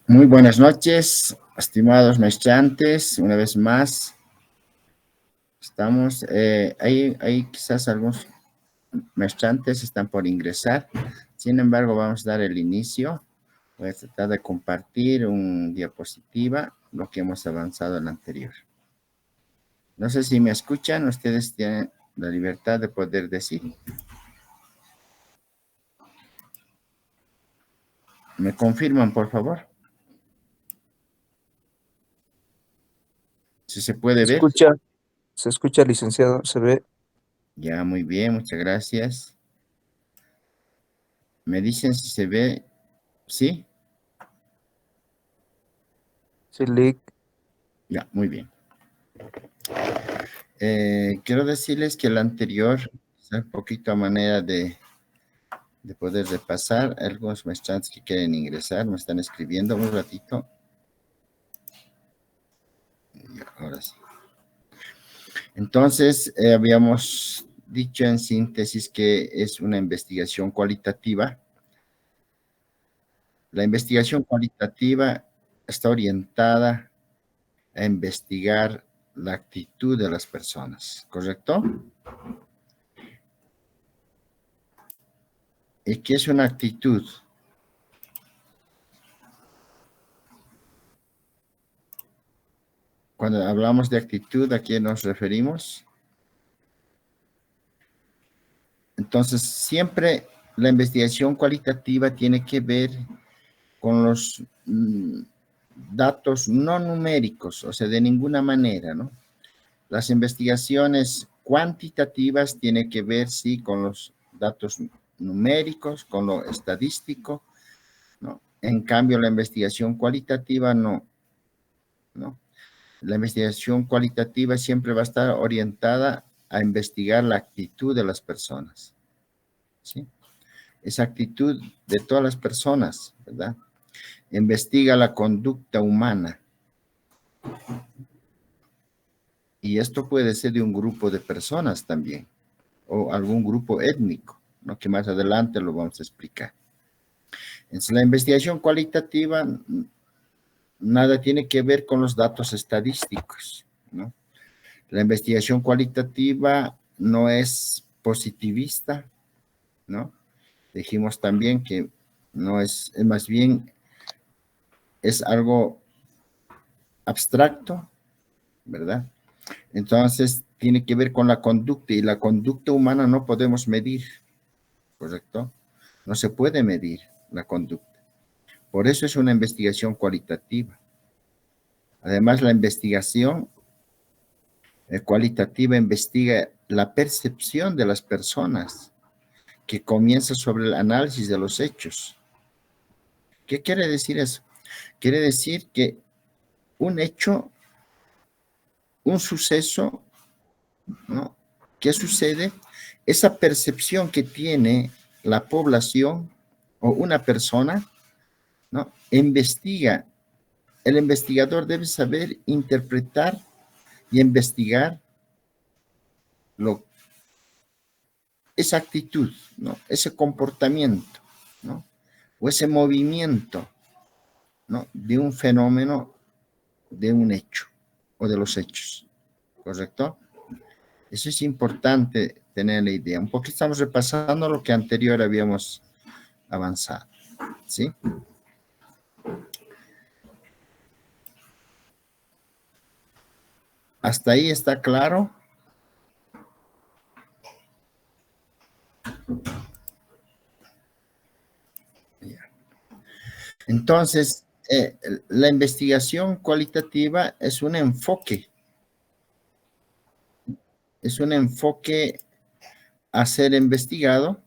Muy buenas noches, estimados maestrantes, una vez más. Estamos, hay quizás algunos maestrantes están por ingresar. Sin embargo, vamos a dar el inicio. Voy a tratar de compartir un diapositiva, lo que hemos avanzado en la anterior. No sé si me escuchan, ustedes tienen la libertad de poder decir. ¿Me confirman, por favor? Si se puede ver. Se escucha, licenciado, se ve. Ya, muy bien, muchas gracias. ¿Me dicen si se ve? ¿Sí? Sí, Lick. Ya, muy bien. Quiero decirles que el anterior, un poquito a manera de poder repasar, algunos maestrantes que quieren ingresar me están escribiendo un ratito. Y ahora sí. Entonces, habíamos dicho en síntesis que es una investigación cualitativa. La investigación cualitativa está orientada a investigar la actitud de las personas, ¿correcto? ¿Y qué es una actitud? Cuando hablamos de actitud, ¿a qué nos referimos? Entonces, siempre la investigación cualitativa tiene que ver con los datos no numéricos, o sea, de ninguna manera, ¿no? Las investigaciones cuantitativas tienen que ver, sí, con los datos numéricos, con lo estadístico, ¿no? En cambio, la investigación cualitativa no, ¿no? La investigación cualitativa siempre va a estar orientada a investigar la actitud de las personas, ¿sí? Esa actitud de todas las personas, ¿verdad? Investiga la conducta humana. Y esto puede ser de un grupo de personas también, o algún grupo étnico, ¿no? Que más adelante lo vamos a explicar. Entonces, la investigación cualitativa nada tiene que ver con los datos estadísticos, ¿no? La investigación cualitativa no es positivista, ¿no? Dijimos también que no es más bien es algo abstracto, ¿verdad? Entonces, tiene que ver con la conducta y la conducta humana no podemos medir, ¿correcto? No se puede medir la conducta. Por eso es una investigación cualitativa. Además, la investigación cualitativa investiga la percepción de las personas que comienza sobre el análisis de los hechos. ¿Qué quiere decir eso? Quiere decir que un hecho, un suceso, ¿no? ¿Qué sucede? Esa percepción que tiene la población o una persona, ¿no? Investiga. El investigador debe saber interpretar y investigar esa actitud, ¿no? Ese comportamiento, ¿no? O ese movimiento, ¿no? De un fenómeno, de un hecho o de los hechos, ¿correcto? Eso es importante tener la idea. Un poquito estamos repasando lo que anterior habíamos avanzado, ¿sí? ¿Hasta ahí está claro? Entonces, la investigación cualitativa es un enfoque a ser investigado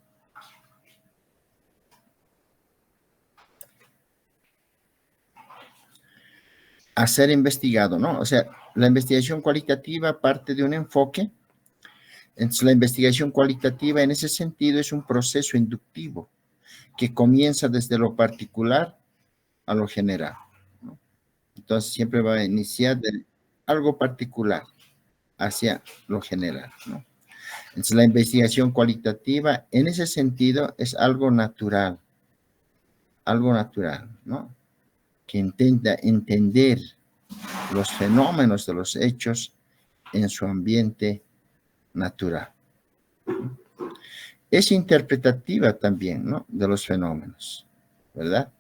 ¿no? O sea, la investigación cualitativa parte de un enfoque. Entonces, la investigación cualitativa en ese sentido es un proceso inductivo que comienza desde lo particular a lo general, ¿no? Entonces, siempre va a iniciar de algo particular hacia lo general, ¿no? Entonces, la investigación cualitativa en ese sentido es algo natural, ¿no? que intenta entender los fenómenos de los hechos en su ambiente natural. Es interpretativa también, ¿no?, de los fenómenos, ¿verdad?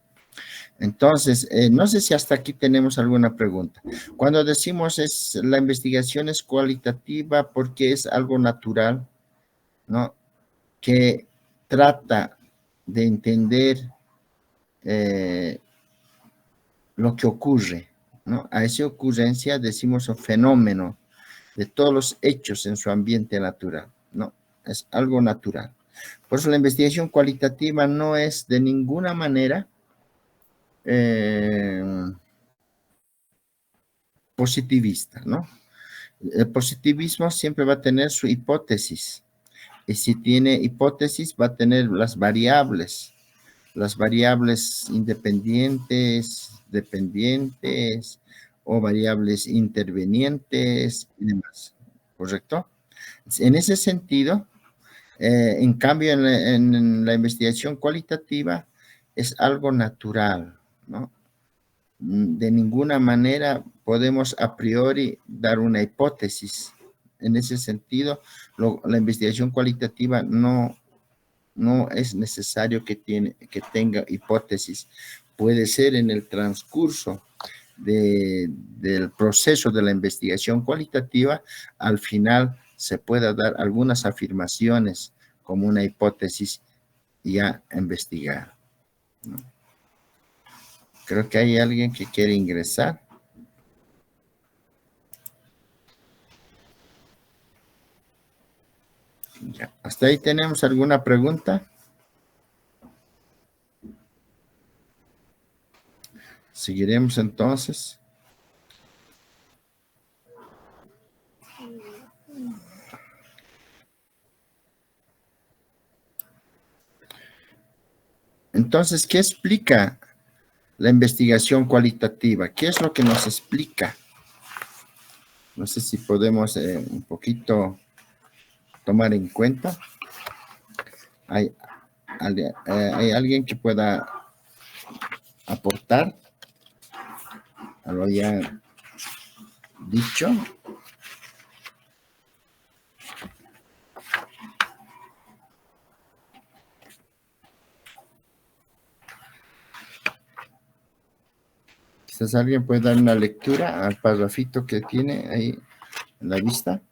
Entonces, no sé si hasta aquí tenemos alguna pregunta. Cuando decimos la investigación es cualitativa porque es algo natural, ¿no?, que trata de entender lo que ocurre, ¿no? A esa ocurrencia decimos un fenómeno de todos los hechos en su ambiente natural, ¿no? Es algo natural. Por eso la investigación cualitativa no es de ninguna manera positivista, ¿no? El positivismo siempre va a tener su hipótesis, y si tiene hipótesis va a tener las variables independientes, dependientes o variables intervenientes y demás, ¿correcto? En ese sentido, en cambio, en la investigación cualitativa es algo natural, ¿no? De ninguna manera podemos a priori dar una hipótesis. En ese sentido, la investigación cualitativa no es necesario que tenga hipótesis. Puede ser en el transcurso del proceso de la investigación cualitativa, al final se pueda dar algunas afirmaciones como una hipótesis ya investigada, ¿no? Creo que hay alguien que quiere ingresar. Ya. ¿Hasta ahí tenemos alguna pregunta? Seguiremos entonces. Entonces, ¿qué explica la investigación cualitativa? ¿Qué es lo que nos explica? No sé si podemos un poquito tomar en cuenta. ¿Hay alguien que pueda aportar a lo ya dicho? Quizás alguien puede dar una lectura al parrafito que tiene ahí en la vista.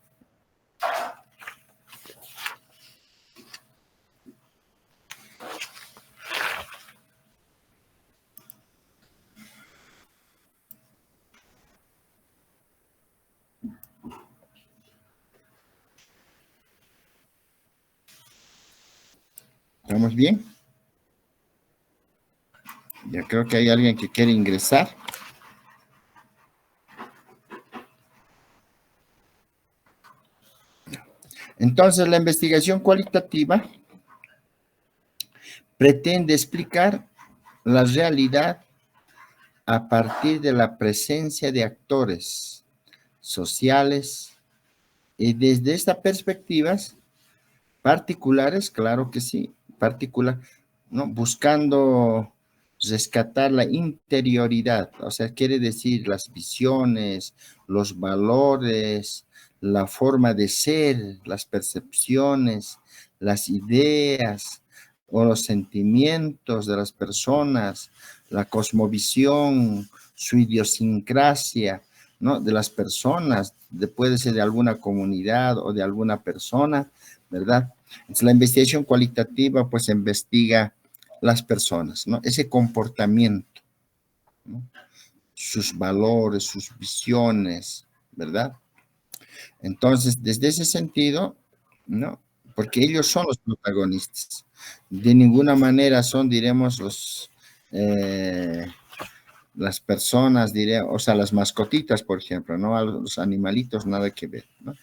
¿Estamos bien? Ya creo que hay alguien que quiere ingresar. Entonces, la investigación cualitativa pretende explicar la realidad a partir de la presencia de actores sociales y desde estas perspectivas particulares, claro que sí, ¿no? Buscando rescatar la interioridad, o sea, quiere decir las visiones, los valores, la forma de ser, las percepciones, las ideas o los sentimientos de las personas, la cosmovisión, su idiosincrasia, ¿no?, de las personas, puede ser de alguna comunidad o de alguna persona, ¿verdad? Entonces, la investigación cualitativa, pues, investiga las personas, ¿no? Ese comportamiento, ¿no? Sus valores, sus visiones, ¿verdad? Entonces, desde ese sentido, ¿no? Porque ellos son los protagonistas. De ninguna manera son, diremos, las personas, o sea, las mascotitas, por ejemplo, ¿no? A los animalitos nada que ver, ¿no?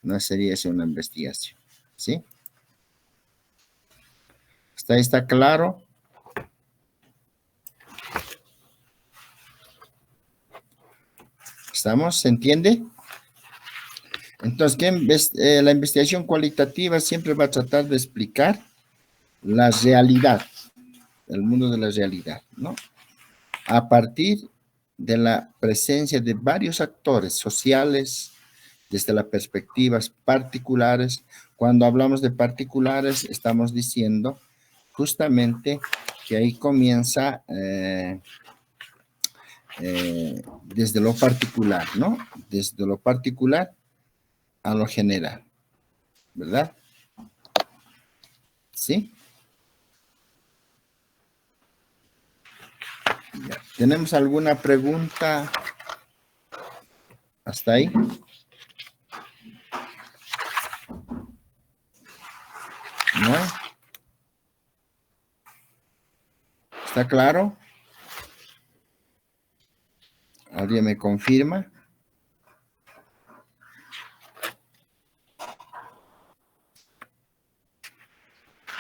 No sería esa una investigación, ¿sí? ¿Hasta ahí está claro? ¿Estamos? ¿Se entiende? Entonces, la investigación cualitativa siempre va a tratar de explicar la realidad, el mundo de la realidad, ¿no? a partir de la presencia de varios actores sociales, desde las perspectivas particulares. Cuando hablamos de particulares, estamos diciendo justamente que ahí comienza desde lo particular, ¿no? Desde lo particular a lo general, ¿verdad? ¿Sí? Ya. ¿Tenemos alguna pregunta hasta ahí? ¿No? ¿Está claro? ¿Alguien me confirma?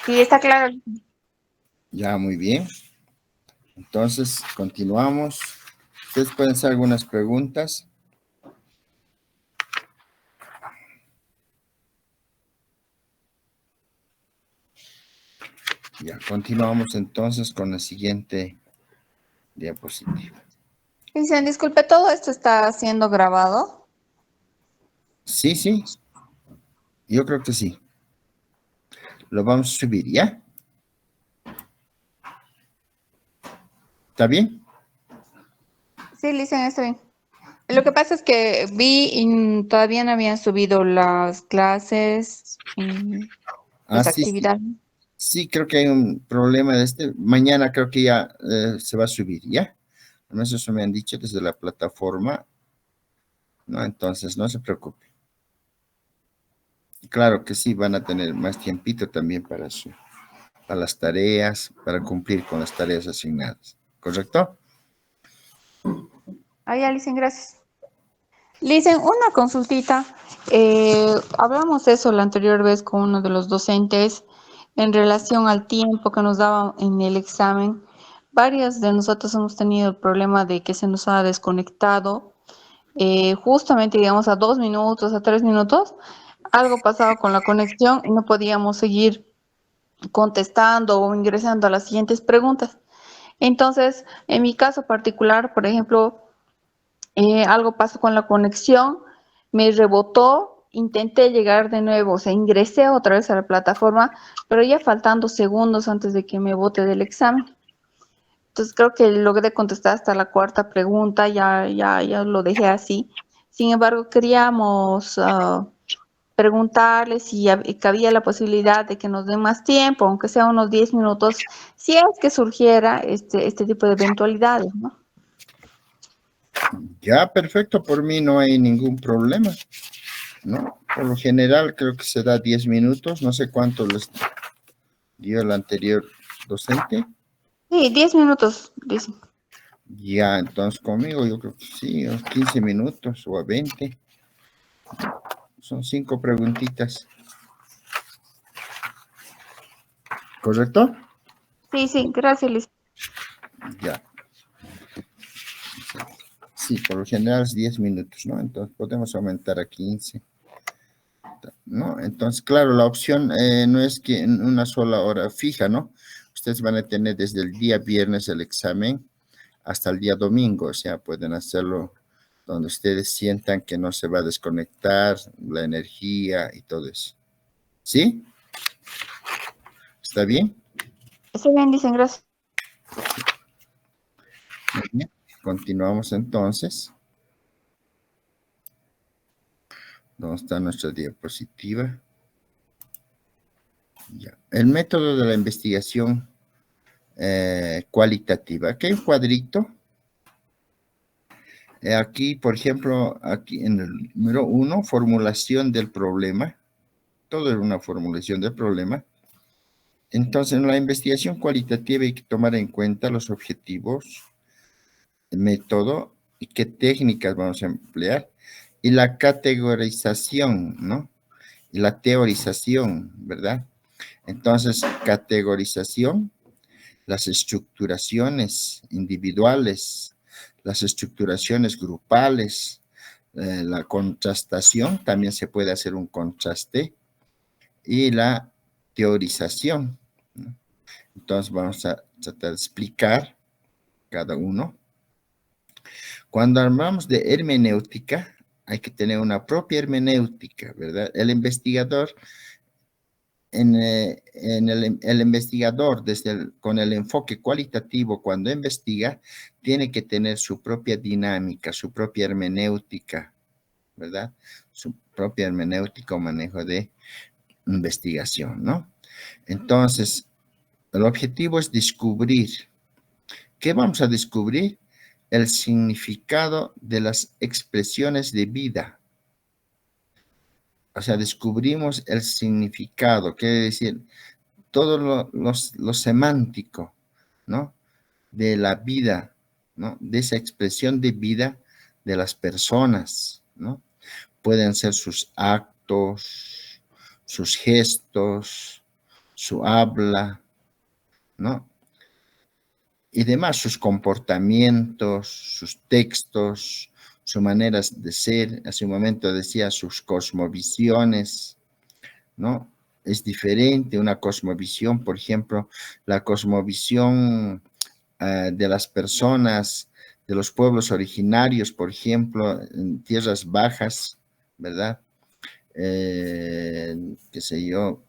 Sí, está claro. Ya, muy bien. Entonces, continuamos. Ustedes pueden hacer algunas preguntas. Ya, continuamos entonces con la siguiente diapositiva. Dicen, disculpe, ¿todo esto está siendo grabado? Sí, sí, yo creo que sí. Lo vamos a subir, ¿ya? ¿Está bien? Sí, dicen, está bien. Lo que pasa es que vi y todavía no habían subido las clases y Ah, las sí, sí. actividades. Sí, creo que hay un problema de este. Mañana creo que ya se va a subir, ¿ya? Al menos eso me han dicho desde la plataforma, ¿no? Entonces, no se preocupe. Claro que sí, van a tener más tiempito también para las tareas, para cumplir con las tareas asignadas. ¿Correcto? Ah, ya, dicen, gracias. Dicen, una consultita. Hablamos de eso la anterior vez con uno de los docentes en relación al tiempo que nos daban en el examen. Varias de nosotros hemos tenido el problema de que se nos ha desconectado justamente, digamos, a 2 minutos, a 3 minutos. Algo pasaba con la conexión y no podíamos seguir contestando o ingresando a las siguientes preguntas. Entonces, en mi caso particular, por ejemplo, algo pasó con la conexión, me rebotó, intenté llegar de nuevo, o sea, ingresé otra vez a la plataforma, pero ya faltando segundos antes de que me bote del examen. Entonces creo que logré contestar hasta la cuarta pregunta, ya lo dejé así. Sin embargo, queríamos preguntarles si cabía la posibilidad de que nos den más tiempo, aunque sea unos 10 minutos, si es que surgiera este tipo de eventualidades, ¿no? Ya, perfecto, por mí no hay ningún problema, ¿no? Por lo general creo que se da 10 minutos, no sé cuánto les dio el anterior docente. Sí, 10 minutos, dicen. Ya, entonces conmigo yo creo que sí, unos 15 minutos o a 20. Son 5 preguntitas. ¿Correcto? Sí, sí, gracias, Liz. Ya. Sí, por lo general es 10 minutos, ¿no? Entonces podemos aumentar a 15, ¿no? Entonces, claro, la opción no es que en una sola hora fija, ¿no? Ustedes van a tener desde el día viernes el examen hasta el día domingo, o sea, pueden hacerlo donde ustedes sientan que no se va a desconectar la energía y todo eso. ¿Sí? ¿Está bien? Está bien, dicen, gracias. Muy bien. Continuamos entonces. ¿Dónde está nuestra diapositiva? Ya. El método de la investigación cualitativa. Aquí hay un cuadrito. Aquí, por ejemplo, aquí en el número 1, formulación del problema. Todo es una formulación del problema. Entonces, en la investigación cualitativa hay que tomar en cuenta los objetivos, el método y qué técnicas vamos a emplear y la categorización, ¿no? Y la teorización, ¿verdad? Entonces, categorización, las estructuraciones individuales, las estructuraciones grupales, la contrastación, también se puede hacer un contraste, y la teorización, ¿no? Entonces vamos a tratar de explicar cada uno. Cuando hablamos de hermenéutica, hay que tener una propia hermenéutica, ¿verdad? El investigador, el investigador con el enfoque cualitativo cuando investiga, tiene que tener su propia dinámica, su propia hermenéutica, ¿verdad? Su propia hermenéutica o manejo de investigación, ¿no? Entonces, el objetivo es descubrir. ¿Qué vamos a descubrir? El significado de las expresiones de vida. O sea, descubrimos el significado, quiere decir, todo lo semántico, ¿no? De la vida, ¿no? De esa expresión de vida de las personas, ¿no? Pueden ser sus actos, sus gestos, su habla, ¿no? Y demás, sus comportamientos, sus textos, sus maneras de ser. Hace un momento decía sus cosmovisiones, ¿no? Es diferente una cosmovisión, por ejemplo, la cosmovisión de las personas, de los pueblos originarios, por ejemplo, en tierras bajas, ¿verdad? Qué sé yo,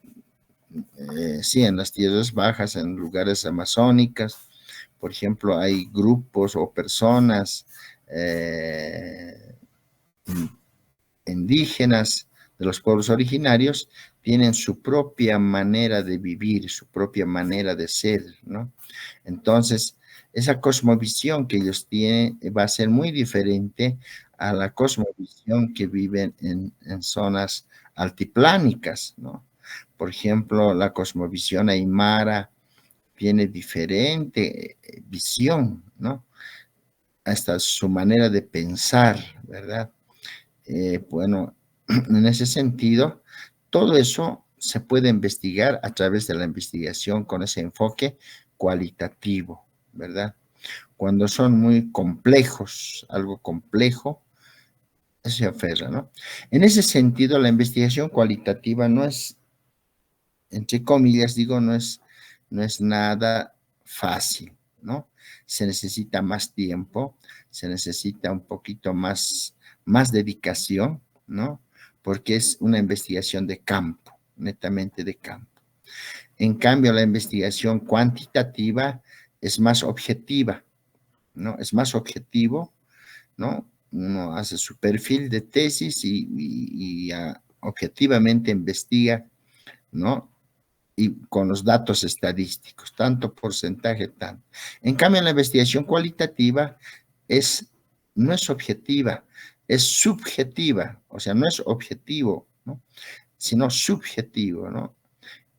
sí, en las tierras bajas, en lugares amazónicas, por ejemplo, hay grupos o personas indígenas de los pueblos originarios, tienen su propia manera de vivir, su propia manera de ser, ¿no? Entonces, esa cosmovisión que ellos tienen va a ser muy diferente a la cosmovisión que viven en zonas altiplánicas, ¿no? Por ejemplo, la cosmovisión aymara tiene diferente visión, ¿no? Hasta su manera de pensar, ¿verdad? Bueno, en ese sentido, todo eso se puede investigar a través de la investigación con ese enfoque cualitativo, ¿verdad? Cuando son muy complejos, algo complejo, se aferra, ¿no? En ese sentido, la investigación cualitativa no es, entre comillas, digo, no es nada fácil, ¿no? Se necesita más tiempo, se necesita un poquito más dedicación, ¿no? Porque es una investigación de campo, netamente de campo. En cambio, la investigación cuantitativa es más objetiva, ¿no? Es más objetivo, ¿no? Uno hace su perfil de tesis y objetivamente investiga, ¿no? Y con los datos estadísticos, tanto porcentaje, tanto. En cambio, la investigación cualitativa no es objetiva, es subjetiva, o sea, no es objetivo, ¿no? Sino subjetivo, ¿no?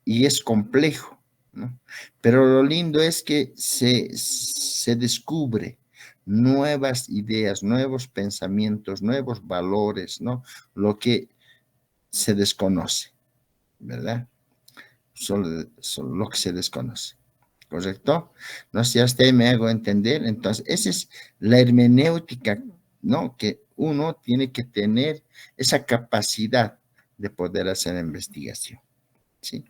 Y es complejo, ¿no? Pero lo lindo es que se descubre nuevas ideas, nuevos pensamientos, nuevos valores, ¿no? Lo que se desconoce, ¿verdad? Solo lo que se desconoce, ¿correcto? No sé si hasta ahí me hago entender. Entonces, esa es la hermenéutica, ¿no? Que uno tiene que tener esa capacidad de poder hacer la investigación, ¿sí?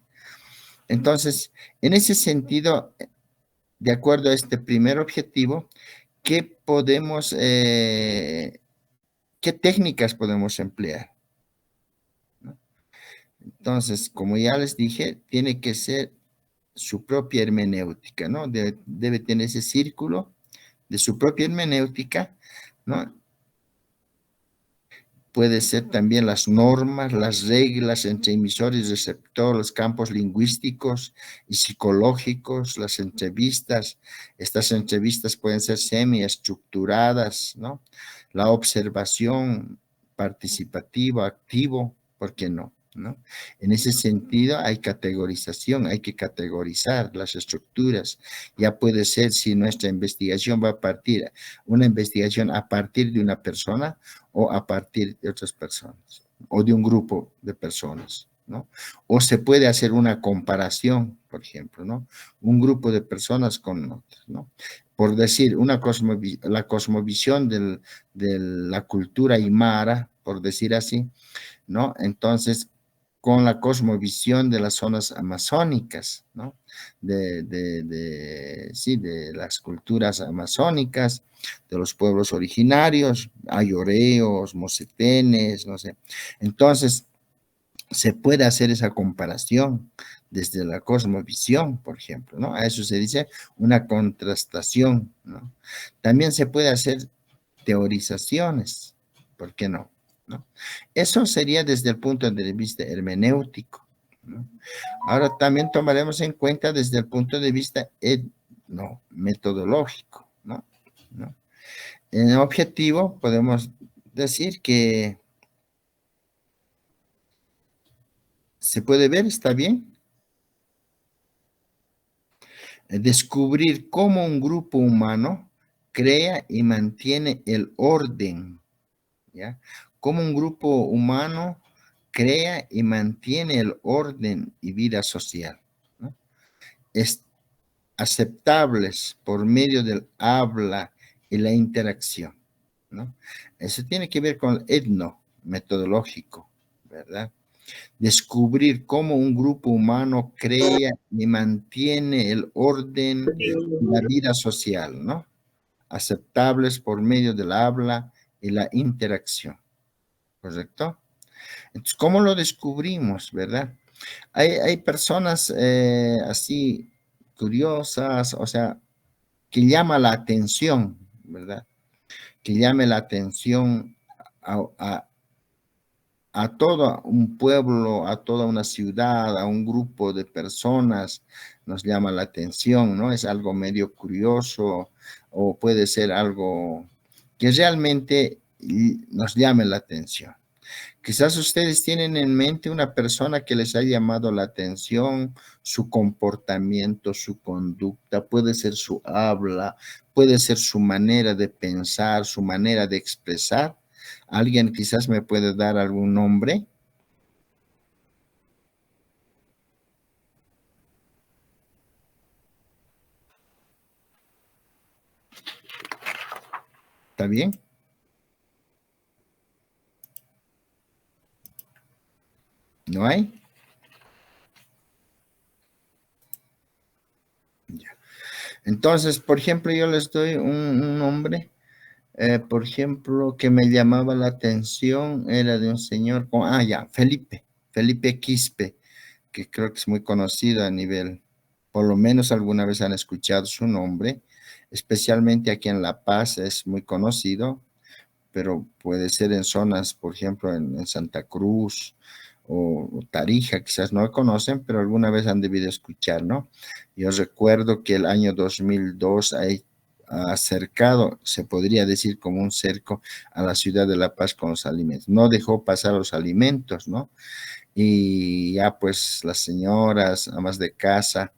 Entonces, en ese sentido, de acuerdo a este primer objetivo, ¿qué técnicas podemos emplear? ¿No? Entonces, como ya les dije, tiene que ser su propia hermenéutica, ¿no? Debe tener ese círculo de su propia hermenéutica, ¿no? Puede ser también las normas, las reglas entre emisor y receptor, los campos lingüísticos y psicológicos, las entrevistas. Estas entrevistas pueden ser semiestructuradas, ¿no? La observación participativa, activo, ¿por qué no? ¿No? En ese sentido hay categorización, hay que categorizar las estructuras. Ya puede ser si nuestra investigación va a partir, una investigación a partir de una persona o a partir de otras personas o de un grupo de personas, ¿no? O se puede hacer una comparación, por ejemplo, ¿no? Un grupo de personas con otras, ¿no? Por decir, la cosmovisión de la cultura aymara, por decir así, ¿no? Entonces, con la cosmovisión de las zonas amazónicas, ¿no? Sí, de las culturas amazónicas, de los pueblos originarios, ayoreos, mocetenes, no sé. Entonces, se puede hacer esa comparación desde la cosmovisión, por ejemplo, ¿no? A eso se dice una contrastación, ¿no? También se puede hacer teorizaciones, ¿por qué no? ¿No? Eso sería desde el punto de vista hermenéutico, ¿no? Ahora también tomaremos en cuenta desde el punto de vista metodológico, ¿no? ¿No? En objetivo podemos decir que se puede ver, está bien, descubrir cómo un grupo humano crea y mantiene el orden, ¿ya? Cómo un grupo humano crea y mantiene el orden y vida social, ¿no? Es aceptables por medio del habla y la interacción, ¿no? Eso tiene que ver con el etno metodológico, ¿verdad? Descubrir cómo un grupo humano crea y mantiene el orden y la vida social, ¿no? Aceptables por medio del habla y la interacción, ¿correcto? Entonces, ¿cómo lo descubrimos, verdad? Hay personas así curiosas, o sea, que llama la atención, ¿verdad? Que llame la atención a, a todo un pueblo, a toda una ciudad, a un grupo de personas, nos llama la atención, ¿no? Es algo medio curioso o puede ser algo que realmente nos llame la atención. Quizás ustedes tienen en mente una persona que les ha llamado la atención, su comportamiento, su conducta, puede ser su habla, puede ser su manera de pensar, su manera de expresar. ¿Alguien quizás me puede dar algún nombre? ¿Está bien? ¿No hay? Ya. Entonces, por ejemplo, yo les doy un nombre, por ejemplo, que me llamaba la atención, era de un señor Felipe Quispe, que creo que es muy conocido a nivel, por lo menos alguna vez han escuchado su nombre, especialmente aquí en La Paz es muy conocido, pero puede ser en zonas, por ejemplo, en Santa Cruz o Tarija, quizás no lo conocen, pero alguna vez han debido escuchar, ¿no? Yo recuerdo que el año 2002 ha cercado, se podría decir como un cerco a la ciudad de La Paz con los alimentos. No dejó pasar los alimentos, ¿no? Y ya pues las señoras, amas de casa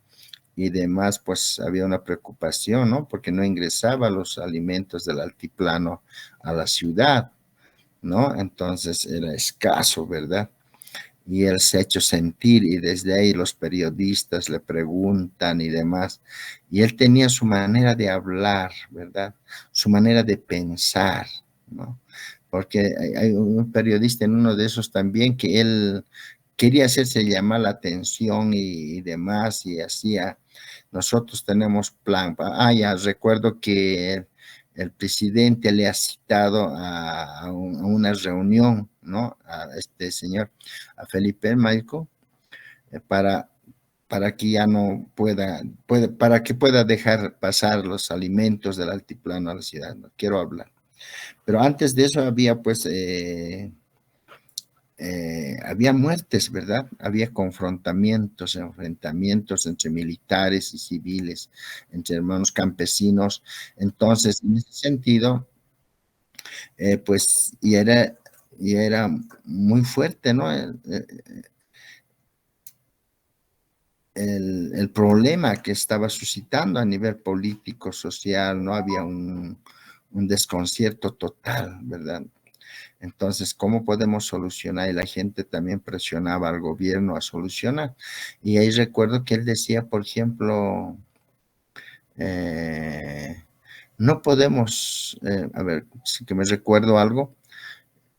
y demás, pues había una preocupación, ¿no? Porque no ingresaba los alimentos del altiplano a la ciudad, ¿no? Entonces era escaso, ¿verdad? Y él se ha hecho sentir y desde ahí los periodistas le preguntan y demás. Y él tenía su manera de hablar, ¿verdad? Su manera de pensar, ¿no? Porque hay un periodista en uno de esos también que él quería hacerse llamar la atención y demás y hacía, nosotros tenemos plan. Ya recuerdo que el presidente le ha citado a una reunión, ¿no? A este señor, a Felipe Maico, para que ya no para que pueda dejar pasar los alimentos del altiplano a la ciudad. No quiero hablar. Pero antes de eso había pues había muertes, ¿verdad? Había confrontamientos, enfrentamientos entre militares y civiles, entre hermanos campesinos. Entonces, en ese sentido, pues, y era muy fuerte, ¿no? El problema que estaba suscitando a nivel político, social, no había un desconcierto total, ¿verdad? Entonces, ¿cómo podemos solucionar? Y la gente también presionaba al gobierno a solucionar. Y ahí recuerdo que él decía, por ejemplo, no podemos, a ver, sí que me recuerdo algo,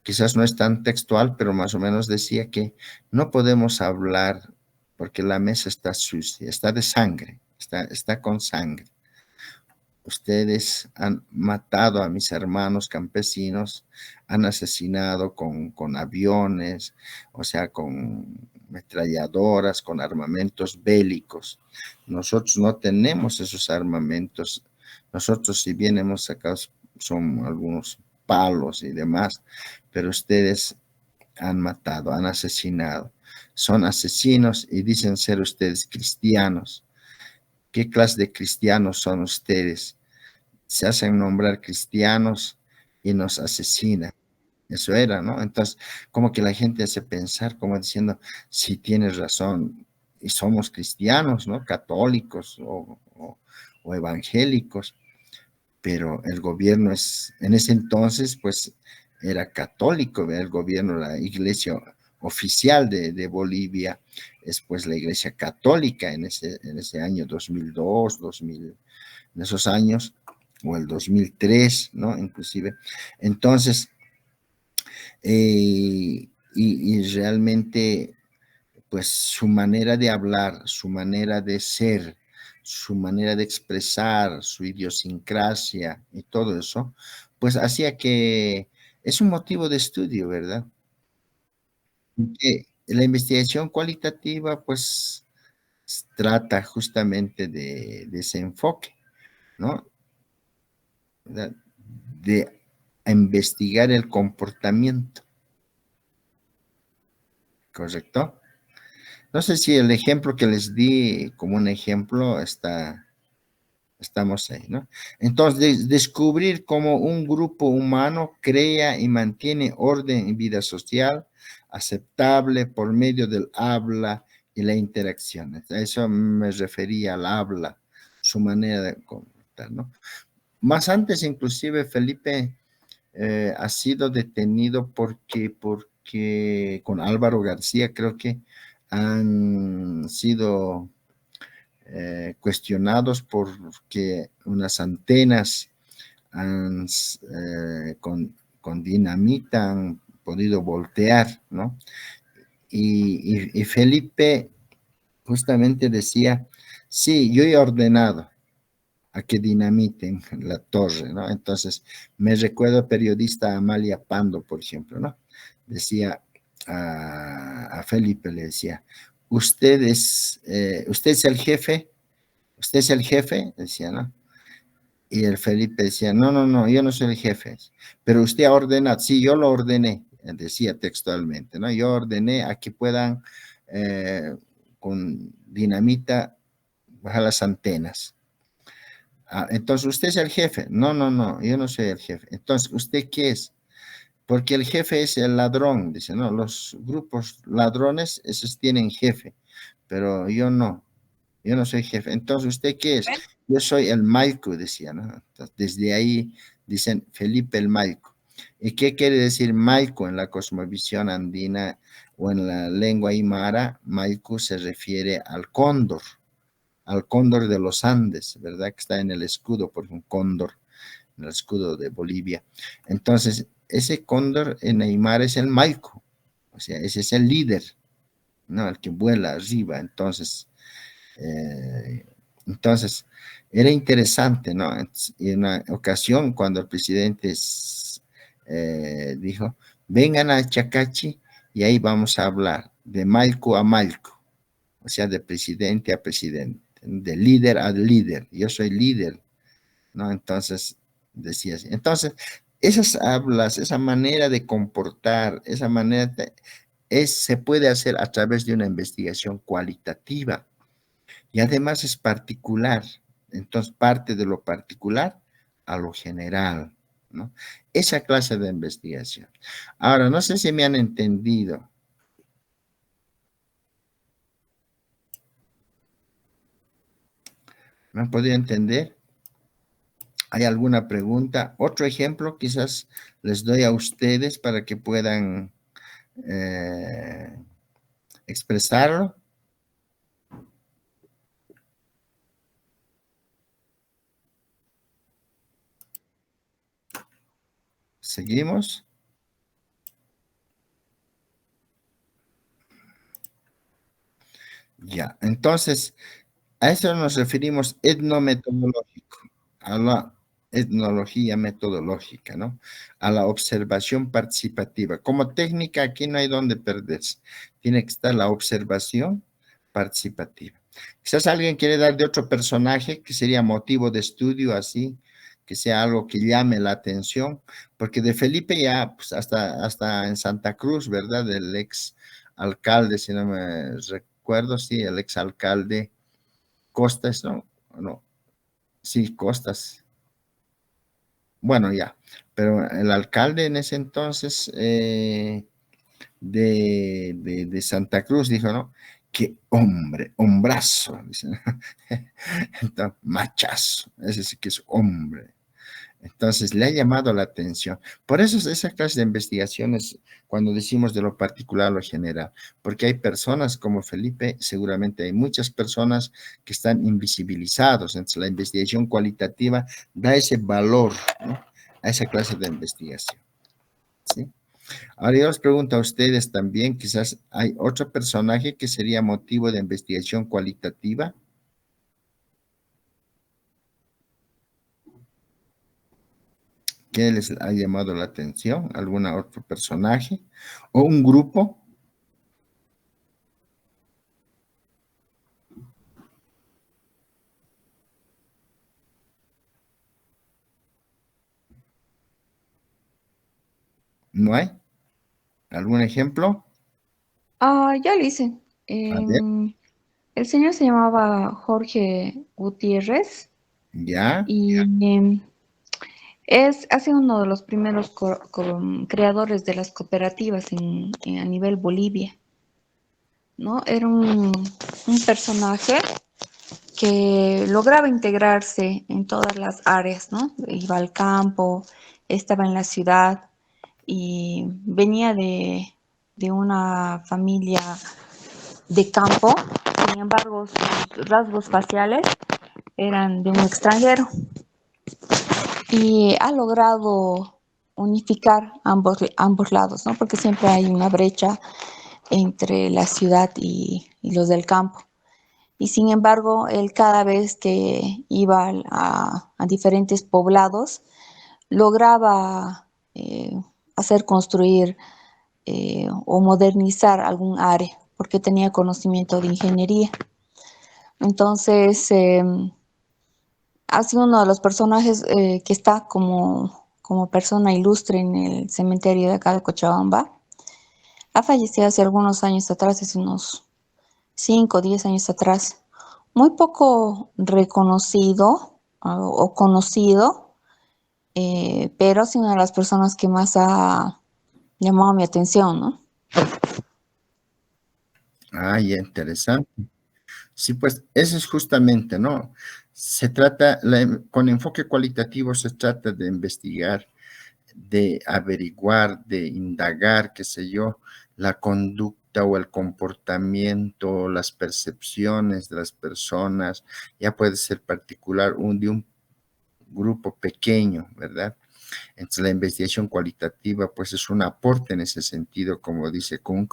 quizás no es tan textual, pero más o menos decía que no podemos hablar porque la mesa está sucia, está de sangre, está con sangre. Ustedes han matado a mis hermanos campesinos, han asesinado con aviones, o sea, con ametralladoras, con armamentos bélicos. Nosotros no tenemos esos armamentos. Nosotros, si bien hemos sacado, son algunos palos y demás, pero ustedes han matado, han asesinado. Son asesinos y dicen ser ustedes cristianos. ¿Qué clase de cristianos son ustedes? Se hacen nombrar cristianos y nos asesinan. Eso era, ¿no? Entonces, como que la gente hace pensar, como diciendo, si tienes razón, y somos cristianos, ¿no? Católicos o evangélicos, pero el gobierno es, en ese entonces, pues, era católico, el gobierno, la iglesia oficial de Bolivia, es pues la iglesia católica en ese año 2002, 2000, en esos años, o el 2003, ¿no? Inclusive. Entonces, y realmente, pues su manera de hablar, su manera de ser, su manera de expresar, su idiosincrasia y todo eso, pues hacía que es un motivo de estudio, ¿verdad? Que la investigación cualitativa, pues, trata justamente de ese enfoque, ¿no? ¿Verdad? De investigar el comportamiento, ¿correcto? No sé si el ejemplo que les di como un ejemplo estamos ahí, ¿no? Entonces, descubrir cómo un grupo humano crea y mantiene orden y vida social aceptable por medio del habla y la interacción. A eso me refería al habla, su manera de comportar, ¿no? Más antes, inclusive, Felipe ha sido detenido porque con Álvaro García creo que han sido cuestionados porque unas antenas con dinamita han podido voltear, ¿no? Y Felipe justamente decía, sí, yo he ordenado a que dinamiten la torre, ¿no? Entonces, me recuerdo al periodista Amalia Pando, por ejemplo, ¿no? Decía a Felipe, le decía, ¿usted es el jefe? ¿Usted es el jefe? Decía, ¿no? Y el Felipe decía, no, no, no, yo no soy el jefe, pero usted ha ordenado, sí, yo lo ordené, decía textualmente, ¿no? Yo ordené a que puedan con dinamita bajar las antenas. Ah, entonces, ¿usted es el jefe? No, no, no, yo no soy el jefe. Entonces, ¿usted qué es? Porque el jefe es el ladrón, dice, no, los grupos ladrones, esos tienen jefe, pero yo no soy jefe. Entonces, ¿usted qué es? Yo soy el Maico, decía, ¿no? Entonces, desde ahí dicen Felipe el Maico. ¿Y qué quiere decir Maico en la cosmovisión andina o en la lengua aymara? Maico se refiere al cóndor de los Andes, ¿verdad? Que está en el escudo, por un cóndor, en el escudo de Bolivia. Entonces, ese cóndor en Aymara es el Maico, o sea, ese es el líder, ¿no? El que vuela arriba. Entonces, era interesante, ¿no? Y en una ocasión, cuando el presidente dijo, vengan a Chacachi y ahí vamos a hablar de Maico a Maico, o sea, de presidente a presidente, de líder a líder. Yo soy líder, ¿no? Entonces, decía así. Entonces, esas hablas, esa manera de comportar, esa manera se puede hacer a través de una investigación cualitativa y además es particular. Entonces, parte de lo particular a lo general, ¿no? Esa clase de investigación. Ahora, no sé si me han entendido. ¿Me han podido entender? ¿Hay alguna pregunta? Otro ejemplo quizás les doy a ustedes para que puedan expresarlo. ¿Seguimos? Ya, entonces, a eso nos referimos etnometodológico, a la etnología metodológica, ¿no? A la observación participativa. Como técnica, aquí no hay donde perderse. Tiene que estar la observación participativa. Quizás alguien quiere dar de otro personaje que sería motivo de estudio, así, que sea algo que llame la atención, porque de Felipe ya, pues hasta en Santa Cruz, ¿verdad? El ex alcalde, si no me recuerdo, sí, el ex alcalde Costas, ¿no? No, sí, Costas. Bueno, ya, pero el alcalde en ese entonces de Santa Cruz dijo, ¿no? Qué hombre, hombrazo, dice. Entonces, machazo, ese sí que es hombre. Entonces, le ha llamado la atención. Por eso es esa clase de investigaciones, cuando decimos de lo particular a lo general, porque hay personas como Felipe, seguramente hay muchas personas que están invisibilizados. Entonces, la investigación cualitativa da ese valor, ¿no? A esa clase de investigación. ¿Sí? Ahora yo les pregunto a ustedes también, quizás hay otro personaje que sería motivo de investigación cualitativa. ¿Qué les ha llamado la atención? ¿Algún otro personaje? ¿O un grupo? ¿No hay? ¿Algún ejemplo? Ya lo hice. A ver, El señor se llamaba Jorge Gutiérrez ya, y ha sido uno de los primeros creadores de las cooperativas a nivel Bolivia, ¿no? Era un personaje que lograba integrarse en todas las áreas, ¿no? Iba al campo, estaba en la ciudad y venía de una familia de campo. Sin embargo, sus rasgos faciales eran de un extranjero y ha logrado unificar ambos lados, ¿no? Porque siempre hay una brecha entre la ciudad y los del campo. Y sin embargo, él cada vez que iba a diferentes poblados, lograba hacer construir o modernizar algún área, porque tenía conocimiento de ingeniería. Entonces, ha sido uno de los personajes que está como persona ilustre en el cementerio de acá de Cochabamba. Ha fallecido hace algunos años atrás, hace unos 5 o 10 años atrás. Muy poco reconocido o conocido, pero es una de las personas que más ha llamado mi atención, ¿no? ah, ya, interesante. Sí, pues eso es justamente, ¿no? Se trata, con enfoque cualitativo se trata de investigar, de averiguar, de indagar, qué sé yo, la conducta o el comportamiento, las percepciones de las personas, ya puede ser particular de un grupo pequeño, ¿verdad? Entonces la investigación cualitativa pues es un aporte en ese sentido, como dice Kuhn,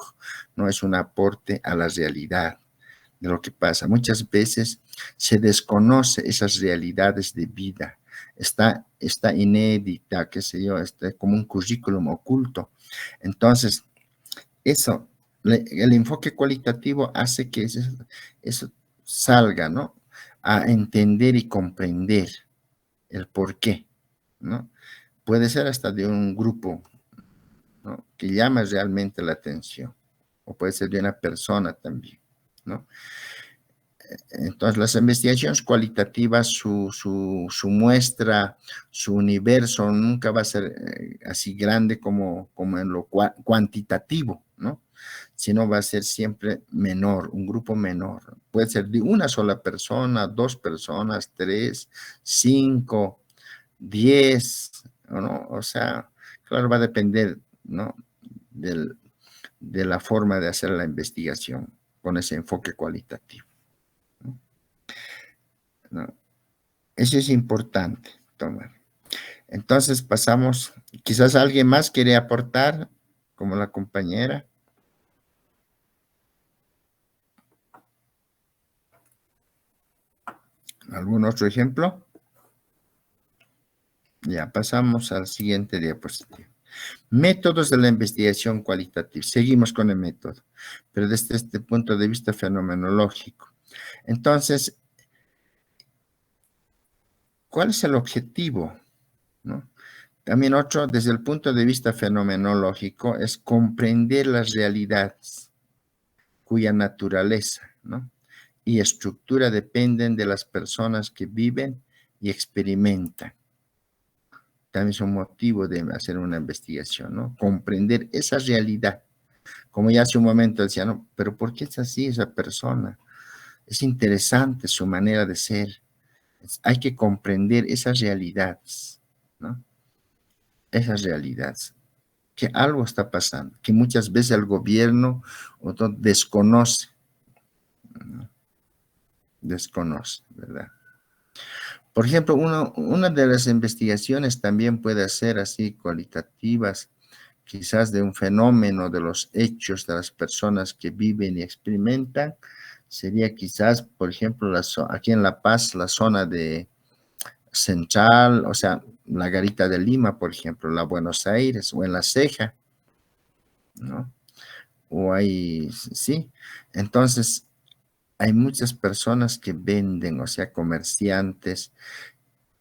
no es un aporte a la realidad de lo que pasa. Muchas veces se desconoce esas realidades de vida, está inédita, qué sé yo, está como un currículum oculto. Entonces, eso, el enfoque cualitativo hace que eso salga, ¿no? A entender y comprender el por qué, ¿no? Puede ser hasta de un grupo, ¿no? Que llama realmente la atención, o puede ser de una persona también, ¿no? Entonces, las investigaciones cualitativas, su muestra, su universo nunca va a ser así grande como en lo cuantitativo, ¿no? Sino va a ser siempre menor, un grupo menor. Puede ser de una sola persona, 2 personas, 3, 5, 10, ¿no? O sea, claro, va a depender, ¿no? De la forma de hacer la investigación con ese enfoque cualitativo, ¿no? Eso es importante tomar. Entonces pasamos, quizás alguien más quiere aportar, como la compañera. ¿Algún otro ejemplo? Ya, pasamos al siguiente diapositiva. Métodos de la investigación cualitativa. Seguimos con el método, pero desde este punto de vista fenomenológico. Entonces, ¿cuál es el objetivo? ¿No? También otro, desde el punto de vista fenomenológico, es comprender las realidades cuya naturaleza, ¿no?, y estructura dependen de las personas que viven y experimentan. También es un motivo de hacer una investigación, ¿no? Comprender esa realidad. Como ya hace un momento decía, no, pero ¿por qué es así esa persona? Es interesante su manera de ser. Hay que comprender esas realidades, ¿no? Esas realidades. Que algo está pasando, que muchas veces el gobierno desconoce, ¿no? Desconoce, ¿verdad? Por ejemplo, una de las investigaciones también puede ser así cualitativas, quizás de un fenómeno, de los hechos de las personas que viven y experimentan, sería quizás, por ejemplo, aquí en La Paz, la zona de Central, o sea, la Garita de Lima, por ejemplo, la Buenos Aires, o en La Ceja, ¿no? O hay, sí, entonces hay muchas personas que venden, o sea, comerciantes,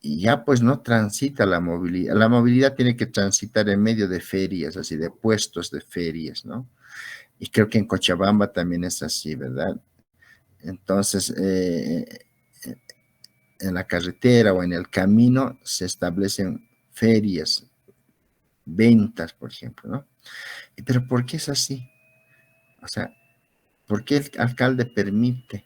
y ya pues no transita la movilidad. La movilidad tiene que transitar en medio de ferias, así de puestos de ferias, ¿no? Y creo que en Cochabamba también es así, ¿verdad? Entonces, en la carretera o en el camino se establecen ferias, ventas, por ejemplo, ¿no? Pero ¿por qué es así? O sea, ¿por qué el alcalde permite?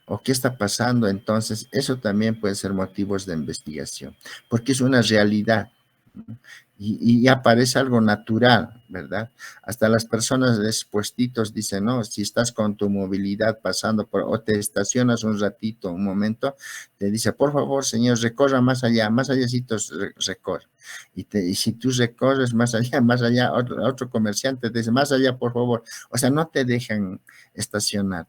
¿O qué está pasando? Entonces, eso también puede ser motivos de investigación, porque es una realidad, ¿no? Y aparece algo natural, ¿verdad? Hasta las personas de esos puestitos dicen, no, si estás con tu movilidad pasando por, o te estacionas un ratito, un momento, te dice, por favor, señor, recorra más allácitos, recorre. Y si tú recorres más allá, otro comerciante te dice, más allá, por favor. O sea, no te dejan estacionar.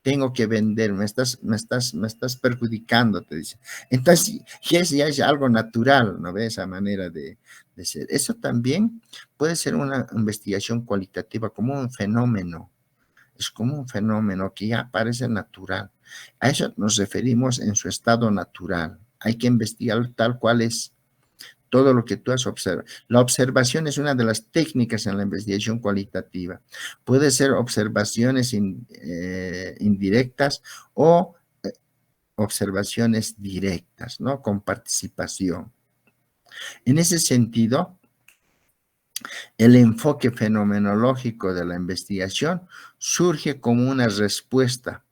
Tengo que vender, me estás perjudicando, te dice. Entonces, ya es algo natural, ¿no ves? Esa manera de ser. Eso también puede ser una investigación cualitativa, como un fenómeno. Es como un fenómeno que ya parece natural. A eso nos referimos en su estado natural. Hay que investigar tal cual es todo lo que tú has observado. La observación es una de las técnicas en la investigación cualitativa. Puede ser observaciones indirectas o observaciones directas, ¿no? Con participación. En ese sentido, el enfoque fenomenológico de la investigación surge como una respuesta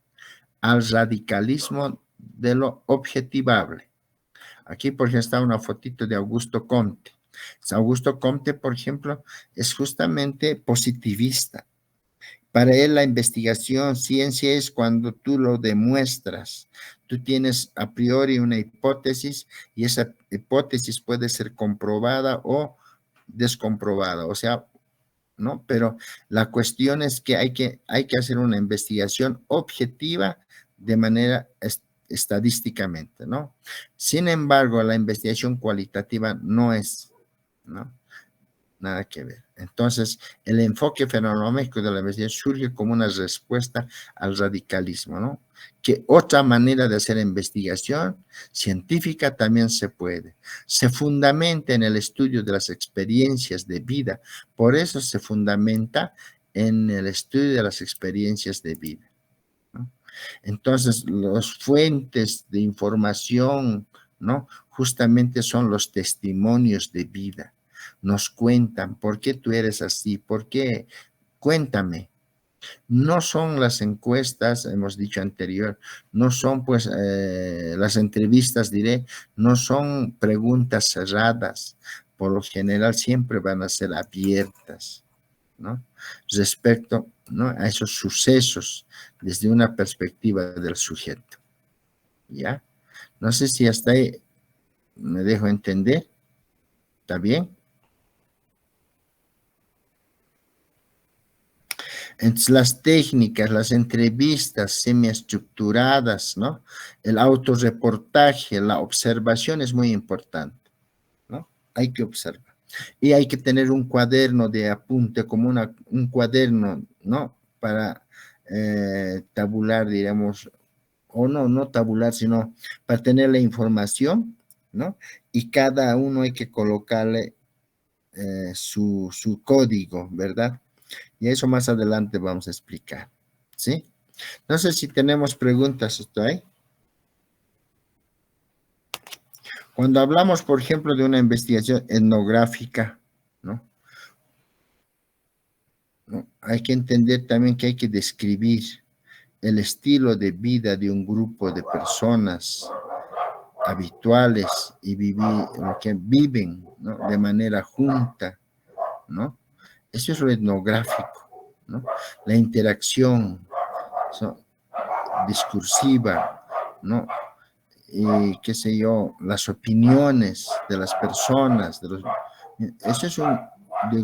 al radicalismo de lo objetivable. Aquí, por ejemplo, está una fotito de Augusto Comte. Augusto Comte, por ejemplo, es justamente positivista. Para él la investigación, ciencia es cuando tú lo demuestras. Tú tienes a priori una hipótesis y esa hipótesis puede ser comprobada o descomprobada. O sea, ¿no? Pero la cuestión es que hay que hacer una investigación objetiva de manera estadísticamente, ¿no? Sin embargo, la investigación cualitativa no es, ¿no? Nada que ver. Entonces, el enfoque fenomenológico de la investigación surge como una respuesta al radicalismo, ¿no? Que otra manera de hacer investigación científica también se puede. Se fundamenta en el estudio de las experiencias de vida. Por eso se fundamenta en el estudio de las experiencias de vida, ¿no? Entonces, las fuentes de información, ¿no? Justamente son los testimonios de vida. Nos cuentan, ¿por qué tú eres así? ¿Por qué? Cuéntame. No son las encuestas, hemos dicho anterior, no son pues las entrevistas, diré, no son preguntas cerradas. Por lo general siempre van a ser abiertas, ¿no? Respecto, ¿no?, a esos sucesos desde una perspectiva del sujeto. ¿Ya? No sé si hasta ahí me dejo entender. ¿Está bien? Entonces, las técnicas, las entrevistas semiestructuradas, ¿no? El autorreportaje, la observación es muy importante, ¿no? Hay que observar. Y hay que tener un cuaderno de apunte, como un cuaderno, ¿no? Para tabular, digamos, o no tabular, sino para tener la información, ¿no? Y cada uno hay que colocarle su código, ¿verdad? Y eso más adelante vamos a explicar, ¿sí? No sé si tenemos preguntas, ¿esto ahí? Cuando hablamos, por ejemplo, de una investigación etnográfica, ¿no? Hay que entender también que hay que describir el estilo de vida de un grupo de personas habituales y que viven, ¿no? De manera junta, ¿no? Eso es lo etnográfico, ¿no? La interacción discursiva, ¿no? Y qué sé yo, las opiniones de las personas, eso es un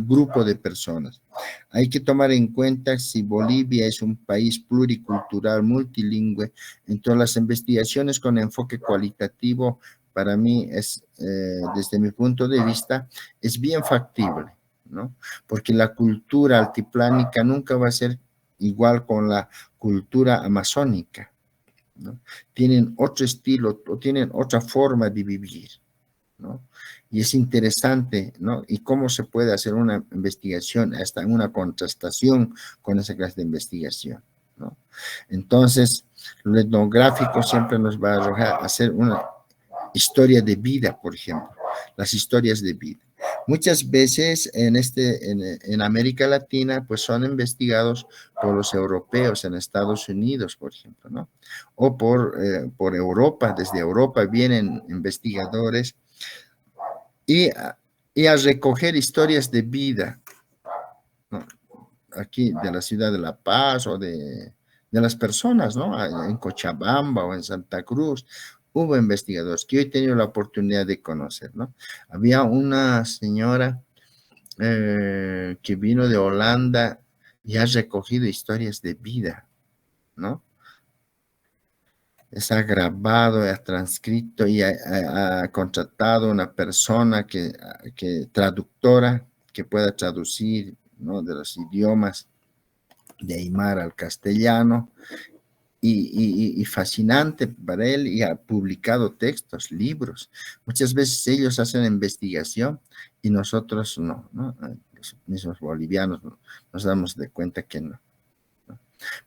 grupo de personas. Hay que tomar en cuenta si Bolivia es un país pluricultural, multilingüe, entonces las investigaciones con enfoque cualitativo, para mí es, desde mi punto de vista, es bien factible, ¿no? Porque la cultura altiplánica nunca va a ser igual con la cultura amazónica, ¿no? Tienen otro estilo o tienen otra forma de vivir, ¿no? Y es interesante, ¿no? Y cómo se puede hacer una investigación, hasta una contrastación con esa clase de investigación, ¿no? Entonces, lo etnográfico siempre nos va a arrojar a hacer una historia de vida, por ejemplo, las historias de vida. Muchas veces en América Latina, pues son investigados por los europeos en Estados Unidos, por ejemplo, ¿no? O por Europa, desde Europa vienen investigadores y a recoger historias de vida, ¿no? Aquí de la ciudad de La Paz o de las personas, ¿no? En Cochabamba o en Santa Cruz, hubo investigadores que hoy he tenido la oportunidad de conocer, ¿no? Había una señora que vino de Holanda y ha recogido historias de vida, ¿no? Ha grabado, ha transcrito y ha contratado una persona que traductora, que pueda traducir, ¿no? De los idiomas de Aymara al castellano, y fascinante para él, y ha publicado textos, libros. Muchas veces ellos hacen investigación y nosotros no, ¿no? Los mismos bolivianos nos damos de cuenta que no.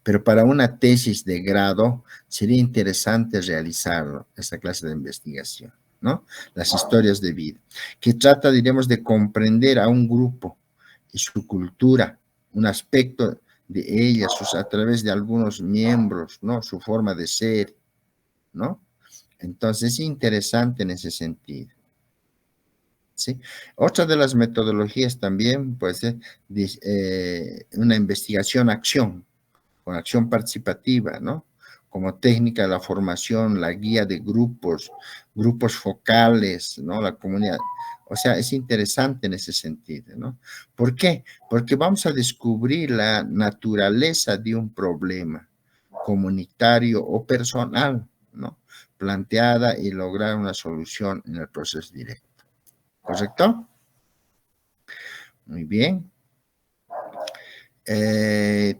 Pero para una tesis de grado sería interesante realizarlo, esta clase de investigación, ¿no? Las historias de vida, que trata, diremos, de comprender a un grupo y su cultura, un aspecto de ella, a través de algunos miembros, ¿no? Su forma de ser, ¿no? Entonces es interesante en ese sentido, ¿sí? Otra de las metodologías también puede ser una investigación-acción, con acción participativa, ¿no? Como técnica de la formación, la guía de grupos focales, ¿no? La comunidad. O sea, es interesante en ese sentido, ¿no? ¿Por qué? Porque vamos a descubrir la naturaleza de un problema comunitario o personal, ¿no? Planteada y lograr una solución en el proceso directo. ¿Correcto? Muy bien.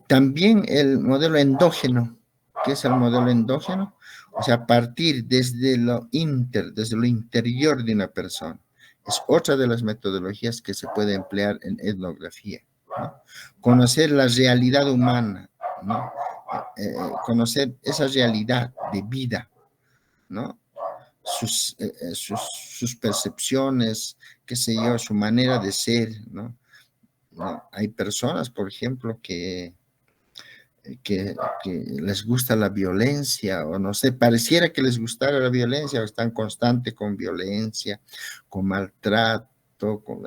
También el modelo endógeno. ¿Qué es el modelo endógeno? O sea, partir desde lo interior de una persona. Es otra de las metodologías que se puede emplear en etnografía, ¿no? Conocer la realidad humana, ¿no? Conocer esa realidad de vida, ¿no? Sus percepciones, qué sé yo, su manera de ser, ¿no? ¿No? Hay personas, por ejemplo, que les gusta la violencia, o no sé, pareciera que les gustara la violencia, o están constante con violencia, con maltrato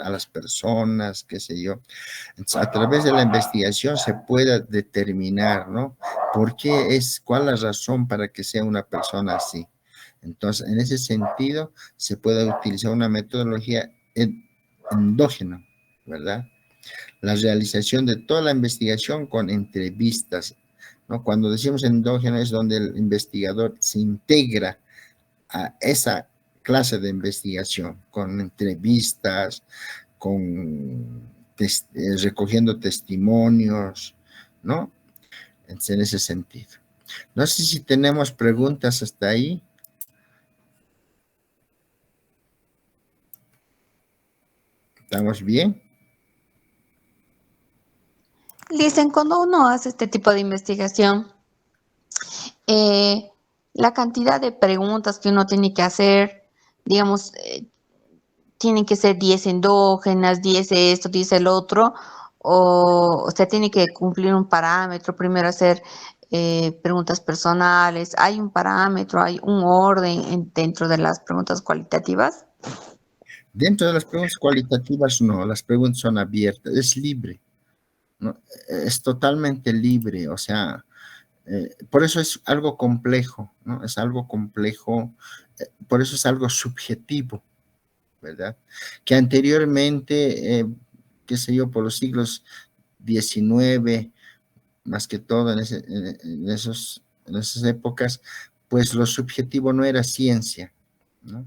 a las personas, qué sé yo. Entonces, a través de la investigación se puede determinar, ¿no? ¿Cuál es la razón para que sea una persona así? Entonces, en ese sentido, se puede utilizar una metodología endógena, ¿verdad? La realización de toda la investigación con entrevistas, ¿no? Cuando decimos endógeno es donde el investigador se integra a esa clase de investigación, con entrevistas, recogiendo testimonios, ¿no? En ese sentido. No sé si tenemos preguntas hasta ahí. ¿Estamos bien? Dicen, cuando uno hace este tipo de investigación, la cantidad de preguntas que uno tiene que hacer, digamos, tienen que ser 10 endógenas, 10 esto, 10 el otro, o sea, tiene que cumplir un parámetro, primero hacer preguntas personales, hay un parámetro, hay un orden dentro de las preguntas cualitativas. Dentro de las preguntas cualitativas, no, las preguntas son abiertas, es libre, ¿no? Es totalmente libre, o sea, por eso es algo complejo, ¿no? Es algo complejo, por eso es algo subjetivo, ¿verdad? Que anteriormente, qué sé yo, por los siglos XIX, más que todo en esas épocas, pues lo subjetivo no era ciencia, ¿no?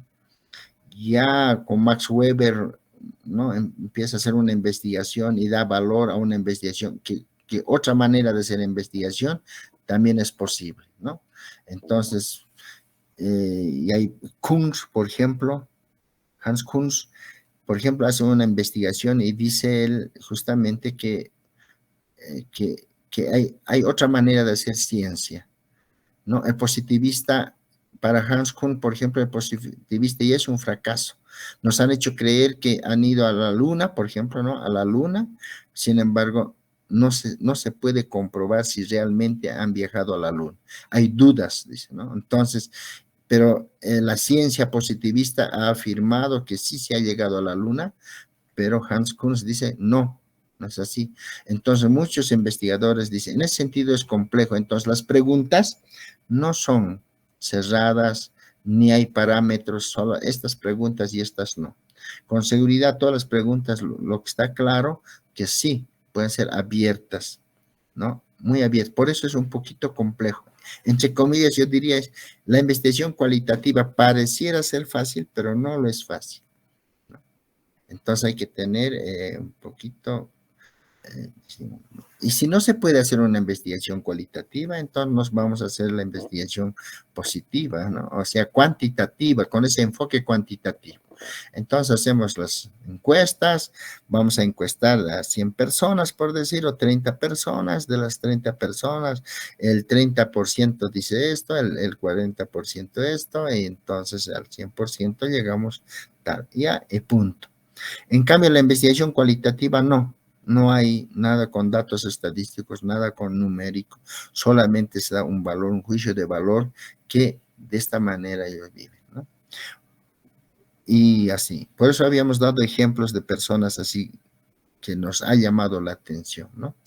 Ya con Max Weber, ¿no? Empieza a hacer una investigación y da valor a una investigación, que otra manera de hacer investigación también es posible, ¿no? Entonces, y hay Kunz, por ejemplo, Hans Kunz, por ejemplo, hace una investigación y dice él justamente que hay otra manera de hacer ciencia, ¿no? El positivista, para Hans Kuhn, por ejemplo, el positivista y es un fracaso. Nos han hecho creer que han ido a la luna, por ejemplo, ¿no? A la luna, sin embargo, no se puede comprobar si realmente han viajado a la luna. Hay dudas, dice, ¿no? Entonces, pero la ciencia positivista ha afirmado que sí se ha llegado a la luna, pero Hans Kuhn dice no, no es así. Entonces muchos investigadores dicen, en ese sentido es complejo. Entonces las preguntas no son cerradas, ni hay parámetros, solo estas preguntas y estas no. Con seguridad todas las preguntas, lo que está claro, que sí, pueden ser abiertas, ¿no? Muy abiertas. Por eso es un poquito complejo. Entre comillas, yo diría, la investigación cualitativa pareciera ser fácil, pero no lo es fácil. Entonces hay que tener un poquito, y si no se puede hacer una investigación cualitativa, entonces nos vamos a hacer la investigación positiva, ¿no? O sea, cuantitativa, con ese enfoque cuantitativo. Entonces hacemos las encuestas, vamos a encuestar a 100 personas, por decir, o 30 personas, de las 30 personas, el 30% dice esto, el 40% esto, y entonces al 100% llegamos tal, ya, y punto. En cambio, la investigación cualitativa no hay nada con datos estadísticos, nada con numérico, solamente se da un valor, un juicio de valor que de esta manera ellos viven, ¿no? Y así, por eso habíamos dado ejemplos de personas así que nos ha llamado la atención, ¿no?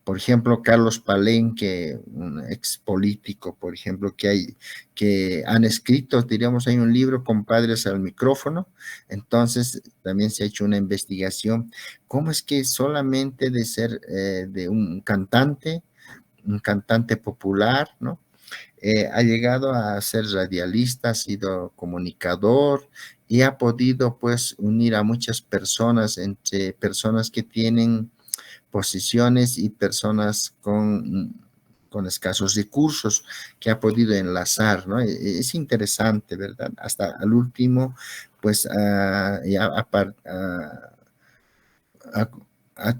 Por ejemplo, Carlos Palenque, un ex político, por ejemplo, que han escrito, diríamos, hay un libro, Compadres al micrófono. Entonces también se ha hecho una investigación, cómo es que solamente de ser de un cantante popular, ¿no? Ha llegado a ser radialista, ha sido comunicador y ha podido pues unir a muchas personas, entre personas que tienen posiciones y personas con escasos recursos que ha podido enlazar, ¿no? Es interesante, ¿verdad? Hasta al último, pues ha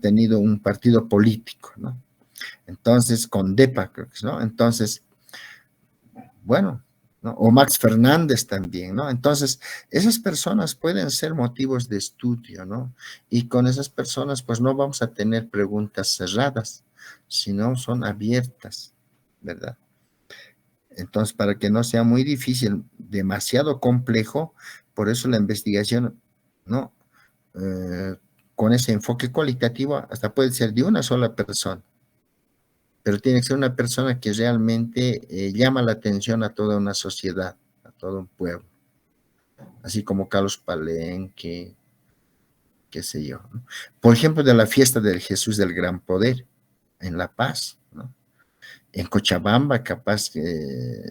tenido un partido político, ¿no? Entonces, con DEPA, creo que es, ¿no? Entonces, bueno, ¿no? O Max Fernández también, ¿no? Entonces, esas personas pueden ser motivos de estudio, ¿no? Y con esas personas, pues no vamos a tener preguntas cerradas, sino son abiertas, ¿verdad? Entonces, para que no sea muy difícil, demasiado complejo, por eso la investigación, ¿no? Con ese enfoque cualitativo, hasta puede ser de una sola persona, pero tiene que ser una persona que realmente llama la atención a toda una sociedad, a todo un pueblo, así como Carlos Palenque, qué sé yo, ¿no? Por ejemplo, de la fiesta del Jesús del Gran Poder en La Paz, ¿no? En Cochabamba, capaz que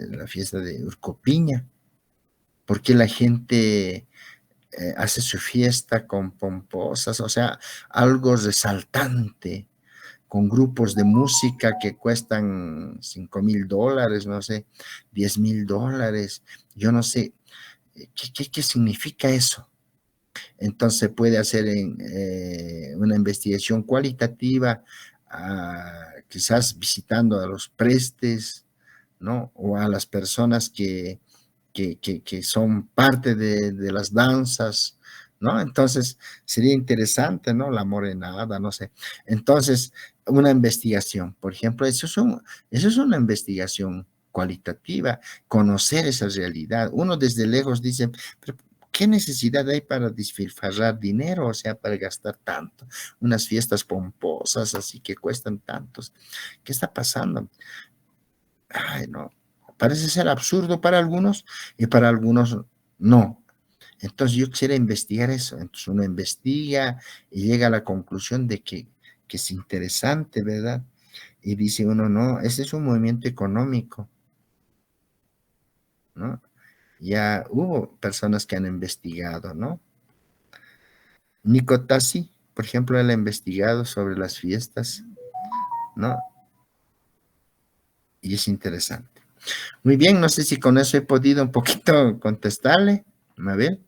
la fiesta de Urcopiña. ¿Por qué la gente hace su fiesta con pomposas? O sea, algo resaltante, con grupos de música que cuestan $5,000, no sé, $10,000. Yo no sé, ¿qué significa eso? Entonces puede hacer una investigación cualitativa, quizás visitando a los prestes, ¿no? O a las personas que son parte de las danzas, ¿no? Entonces sería interesante, ¿no? La morenada, no sé. Entonces, una investigación, por ejemplo, eso es una investigación cualitativa, conocer esa realidad. Uno desde lejos dice, pero ¿qué necesidad hay para despilfarrar dinero? O sea, para gastar tanto. Unas fiestas pomposas así que cuestan tantos. ¿Qué está pasando? Ay, no. Parece ser absurdo para algunos y para algunos no. Entonces yo quisiera investigar eso. Entonces uno investiga y llega a la conclusión de que es interesante, ¿verdad? Y dice uno, no, ese es un movimiento económico, ¿no? Ya hubo personas que han investigado, ¿no? Nico Tassi, por ejemplo, él ha investigado sobre las fiestas, ¿no? Y es interesante. Muy bien, no sé si con eso he podido un poquito contestarle, Mabel.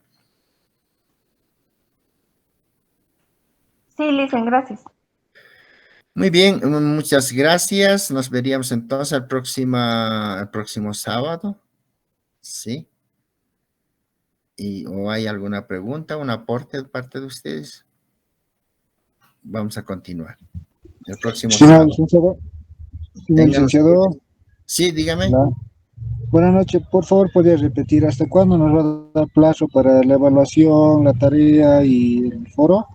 Sí, Licen, gracias. Muy bien, muchas gracias. Nos veríamos entonces el próximo sábado. ¿Sí? ¿O hay alguna pregunta, un aporte de parte de ustedes? Vamos a continuar. El próximo Estimado sábado. licenciado, señor Tengan licenciado, ustedes. Sí, dígame. hola. Buenas noches, por favor, ¿podría repetir hasta cuándo nos va a dar plazo para la evaluación, la tarea y el foro?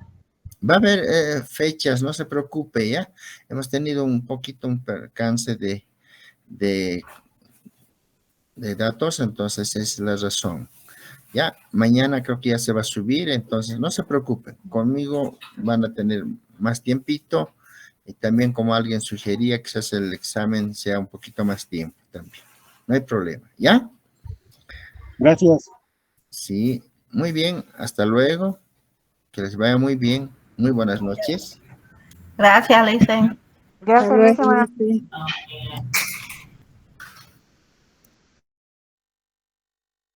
Va a haber fechas, no se preocupe, ¿ya? Hemos tenido un percance de datos, entonces es la razón. Ya, mañana creo que ya se va a subir, entonces no se preocupen. Conmigo van a tener más tiempito y también como alguien sugería, quizás el examen sea un poquito más tiempo también. No hay problema, ¿ya? Gracias. Sí, muy bien, hasta luego. Que les vaya muy bien. Muy buenas noches. Gracias, Licen. Gracias, Licen. Sí.